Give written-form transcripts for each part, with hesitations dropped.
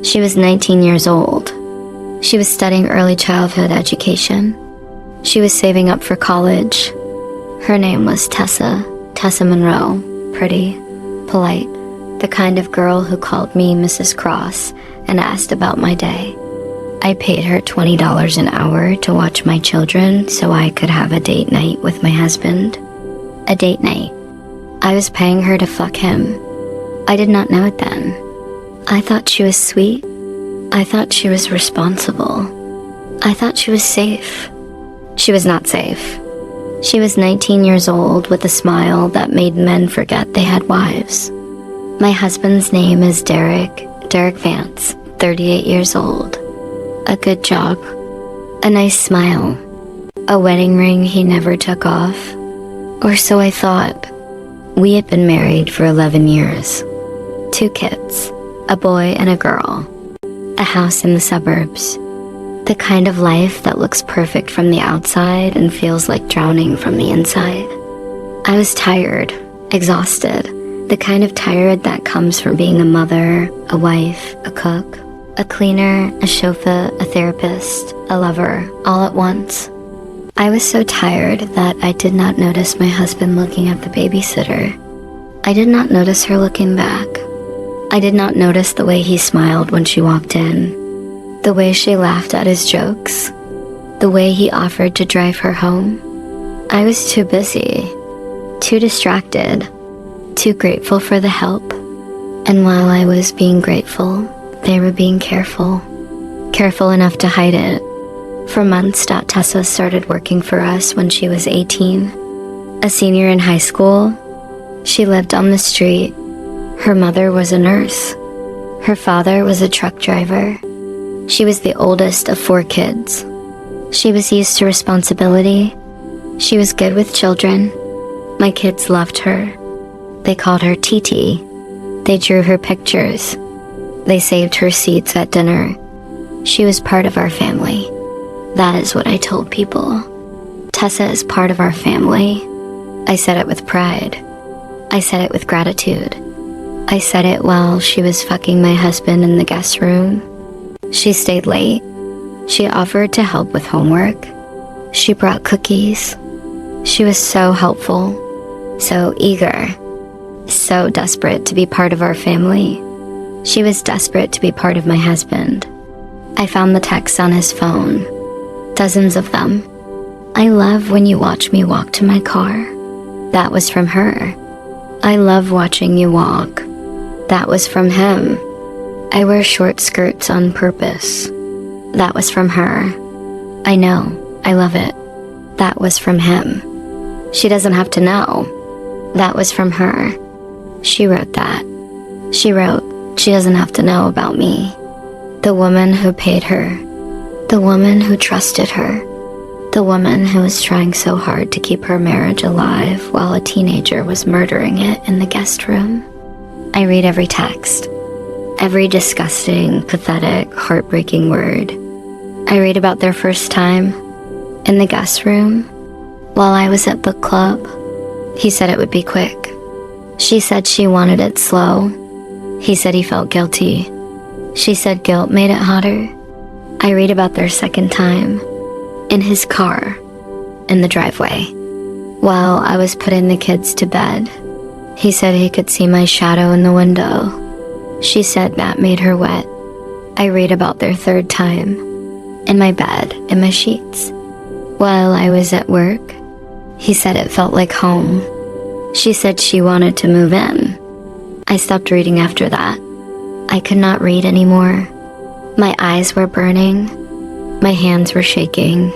She was 19 years old. She was studying early childhood education. She was saving up for college. Her name was Tessa Monroe. Pretty, polite, the kind of girl who called me Mrs. Cross and asked about my day. I paid her $20 an hour to watch my children so I could have a date night with my husband. A date night. I was paying her to fuck him. I did not know it then. I thought she was sweet. I thought she was responsible. I thought she was safe. She was not safe. She was 19 years old with a smile that made men forget they had wives. My husband's name is Derek Vance, 38 years old. A good job. A nice smile. A wedding ring he never took off. Or so I thought. We had been married for 11 years. 2 kids, a boy and a girl. A house in the suburbs. The kind of life that looks perfect from the outside and feels like drowning from the inside. I was tired, exhausted. The kind of tired that comes from being a mother, a wife, a cook, a cleaner, a chauffeur, a therapist, a lover, all at once. I was so tired that I did not notice my husband looking at the babysitter. I did not notice her looking back. I did not notice the way he smiled when she walked in, the way she laughed at his jokes, the way he offered to drive her home. I was too busy, too distracted, too grateful for the help. And while I was being grateful, they were being careful enough to hide it. For months, Tessa started working for us when she was 18. A senior in high school, she lived on the street. Her mother was a nurse. Her father was a truck driver. She was the oldest of 4 kids. She was used to responsibility. She was good with children. My kids loved her. They called her Titi. They drew her pictures. They saved her seats at dinner. She was part of our family. That is what I told people. Tessa is part of our family. I said it with pride. I said it with gratitude. I said it while she was fucking my husband in the guest room. She stayed late. She offered to help with homework. She brought cookies. She was so helpful, so eager, so desperate to be part of our family. She was desperate to be part of my husband. I found the texts on his phone. Dozens of them. I love when you watch me walk to my car. That was from her. I love watching you walk. That was from him. I wear short skirts on purpose. That was from her. I know. I love it. That was from him. She doesn't have to know. That was from her. She wrote that. She wrote, she doesn't have to know about me. The woman who paid her. The woman who trusted her. The woman who was trying so hard to keep her marriage alive while a teenager was murdering it in the guest room. I read every text. Every disgusting, pathetic, heartbreaking word. I read about their first time in the guest room while I was at book club. He said it would be quick. She said she wanted it slow. He said he felt guilty. She said guilt made it hotter. I read about their second time in his car in the driveway while I was putting the kids to bed. He said he could see my shadow in the window. She said that made her wet. I read about their third time in my bed, in my sheets. While I was at work, he said it felt like home. She said she wanted to move in. I stopped reading after that. I could not read anymore. My eyes were burning. My hands were shaking.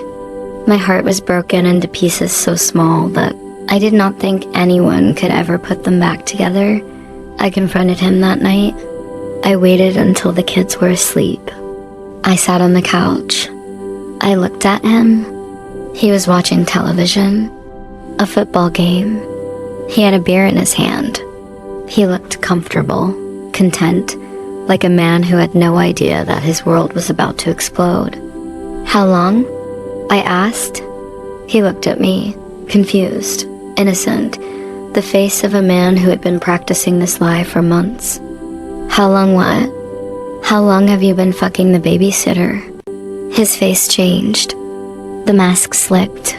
My heart was broken into pieces so small that I did not think anyone could ever put them back together. I confronted him that night. I waited until the kids were asleep. I sat on the couch. I looked at him. He was watching television, a football game. He had a beer in his hand. He looked comfortable, content, like a man who had no idea that his world was about to explode. How long? I asked. He looked at me, confused, innocent, the face of a man who had been practicing this lie for months. How long what? How long have you been fucking the babysitter? His face changed. The mask slipped.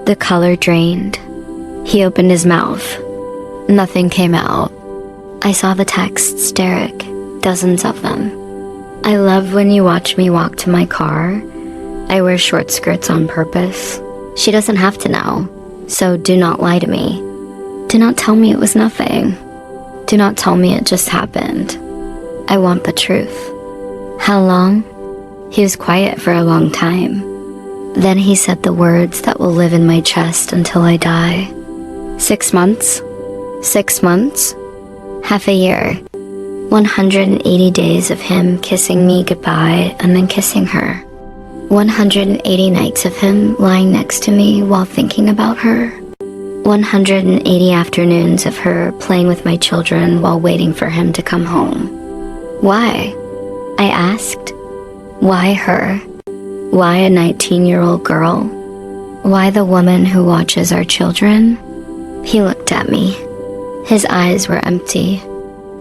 The color drained. He opened his mouth. Nothing came out. I saw the texts, Derek, dozens of them. I love when you watch me walk to my car. I wear short skirts on purpose. She doesn't have to know, so do not lie to me. Do not tell me it was nothing. Do not tell me it just happened. I want the truth. How long? He was quiet for a long time. Then he said the words that will live in my chest until I die. 6 months? 6 months? Half a year. 180 days of him kissing me goodbye and then kissing her. 180 nights of him lying next to me while thinking about her. 180 afternoons of her playing with my children while waiting for him to come home. Why? I asked. Why her? Why a 19-year-old girl? Why the woman who watches our children? He looked at me. His eyes were empty.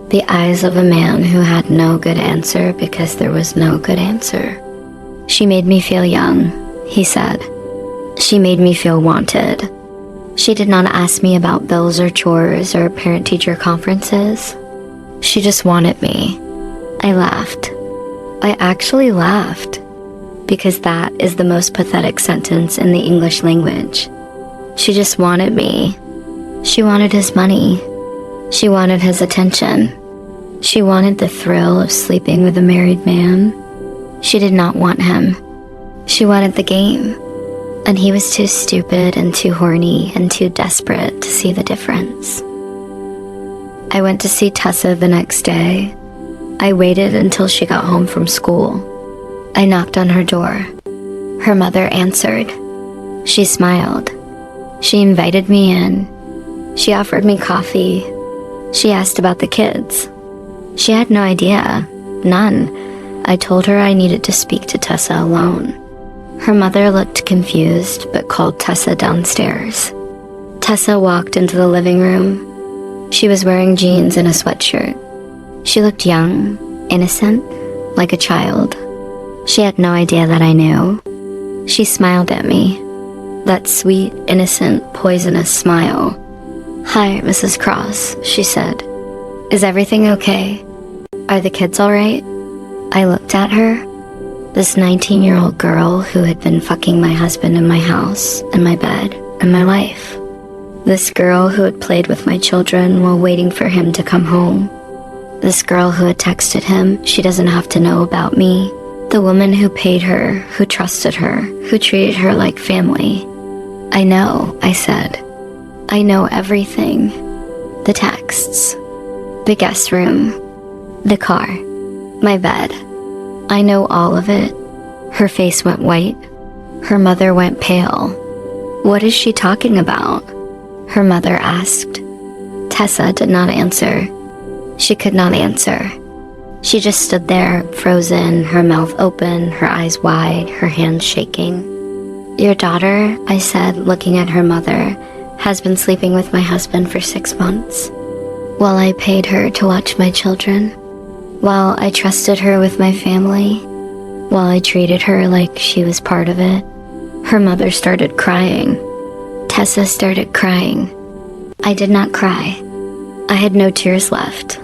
The eyes of a man who had no good answer because there was no good answer. She made me feel young, he said. She made me feel wanted. She did not ask me about bills or chores or parent-teacher conferences. She just wanted me. I laughed. I actually laughed, because that is the most pathetic sentence in the English language. She just wanted me. She wanted his money. She wanted his attention. She wanted the thrill of sleeping with a married man. She did not want him. She wanted the game. And he was too stupid and too horny and too desperate to see the difference. I went to see Tessa the next day. I waited until she got home from school. I knocked on her door. Her mother answered. She smiled. She invited me in. She offered me coffee. She asked about the kids. She had no idea. None. I told her I needed to speak to Tessa alone. Her mother looked confused, but called Tessa downstairs. Tessa walked into the living room. She was wearing jeans and a sweatshirt. She looked young, innocent, like a child. She had no idea that I knew. She smiled at me. That sweet, innocent, poisonous smile. "Hi, Mrs. Cross," she said. "Is everything okay? Are the kids all right?" I looked at her. This 19-year-old girl who had been fucking my husband in my house, in my bed, in my life. This girl who had played with my children while waiting for him to come home. This girl who had texted him, she doesn't have to know about me. The woman who paid her, who trusted her, who treated her like family. "I know," I said. "I know everything. The texts. The guest room. The car. My bed. I know all of it." Her face went white. Her mother went pale. "What is she talking about?" her mother asked. Tessa did not answer. She could not answer. She just stood there, frozen, her mouth open, her eyes wide, her hands shaking. "Your daughter," I said, looking at her mother, "has been sleeping with my husband for 6 months. While I paid her to watch my children. While I trusted her with my family, while I treated her like she was part of it." Her mother started crying. Tessa started crying. I did not cry. I had no tears left.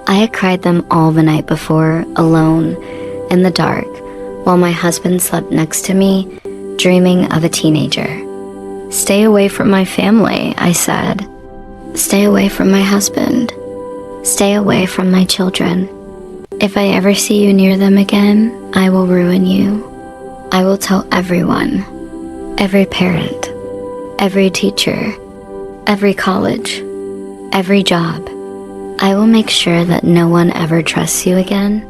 I had cried them all the night before, alone, in the dark, while my husband slept next to me, dreaming of a teenager. "Stay away from my family," I said. "Stay away from my husband. Stay away from my children. If I ever see you near them again, I will ruin you. I will tell everyone, every parent, every teacher, every college, every job. I will make sure that no one ever trusts you again,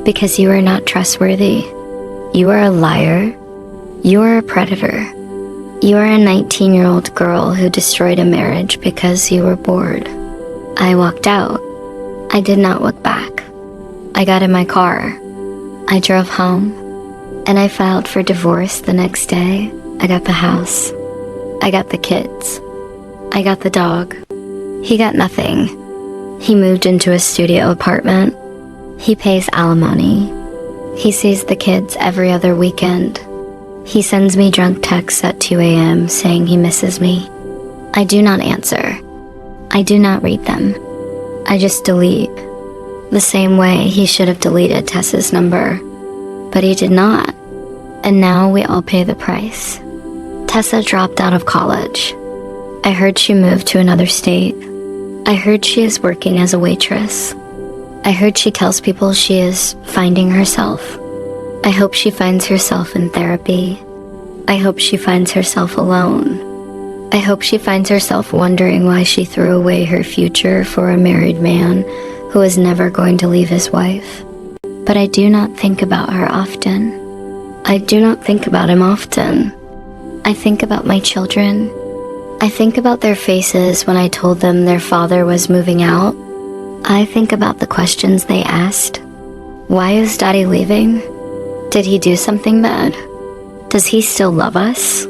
because you are not trustworthy. You are a liar. You are a predator. You are a 19-year-old girl who destroyed a marriage because you were bored." I walked out. I did not look back. I got in my car. I drove home, and I filed for divorce the next day. I got the house. I got the kids. I got the dog. He got nothing. He moved into a studio apartment. He pays alimony. He sees the kids every other weekend. He sends me drunk texts at 2 a.m. saying he misses me. I do not answer. I do not read them. I just delete. The same way he should have deleted Tessa's number. But he did not. And now we all pay the price. Tessa dropped out of college. I heard she moved to another state. I heard she is working as a waitress. I heard she tells people she is finding herself. I hope she finds herself in therapy. I hope she finds herself alone. I hope she finds herself wondering why she threw away her future for a married man who is never going to leave his wife. But I do not think about her often. I do not think about him often. I think about my children. I think about their faces when I told them their father was moving out. I think about the questions they asked. Why is Daddy leaving? Did he do something bad? Does he still love us?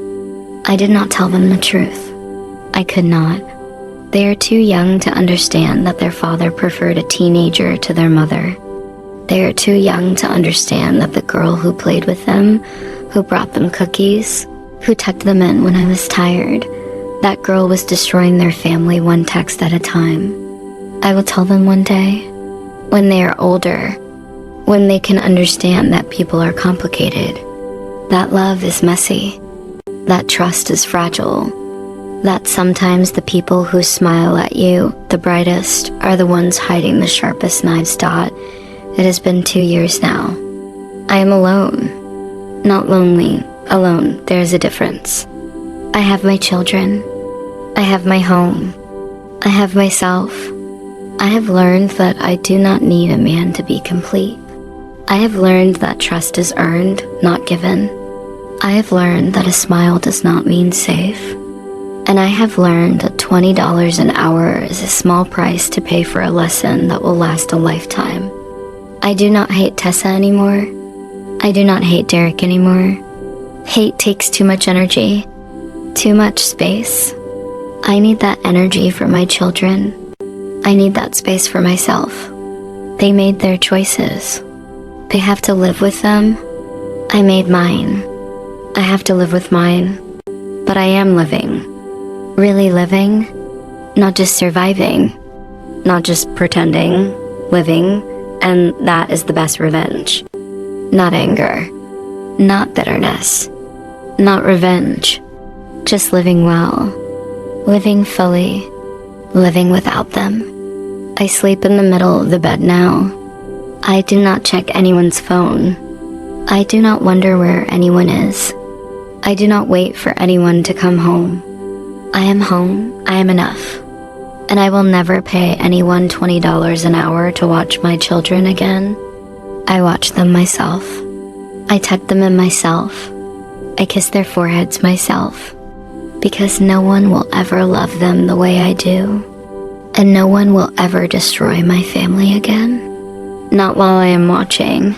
I did not tell them the truth. I could not. They are too young to understand that their father preferred a teenager to their mother. They are too young to understand that the girl who played with them, who brought them cookies, who tucked them in when I was tired, that girl was destroying their family one text at a time. I will tell them one day, when they are older, when they can understand that people are complicated, that love is messy, that trust is fragile, that sometimes the people who smile at you the brightest are the ones hiding the sharpest knives. It has been 2 years now. I am alone. Not lonely, alone. There is a difference. I have my children. I have my home. I have myself. I have learned that I do not need a man to be complete. I have learned that trust is earned, not given. I have learned that a smile does not mean safe. And I have learned that $20 an hour is a small price to pay for a lesson that will last a lifetime. I do not hate Tessa anymore. I do not hate Derek anymore. Hate takes too much energy, too much space. I need that energy for my children. I need that space for myself. They made their choices. They have to live with them. I made mine. I have to live with mine. But I am living. Really living. Not just surviving. Not just pretending. Living. And that is the best revenge. Not anger. Not bitterness. Not revenge. Just living well. Living fully. Living without them. I sleep in the middle of the bed now. I do not check anyone's phone. I do not wonder where anyone is. I do not wait for anyone to come home. I am home. I am enough. And I will never pay anyone $20 an hour to watch my children again. I watch them myself. I tuck them in myself. I kiss their foreheads myself. Because no one will ever love them the way I do. And no one will ever destroy my family again. Not while I am watching.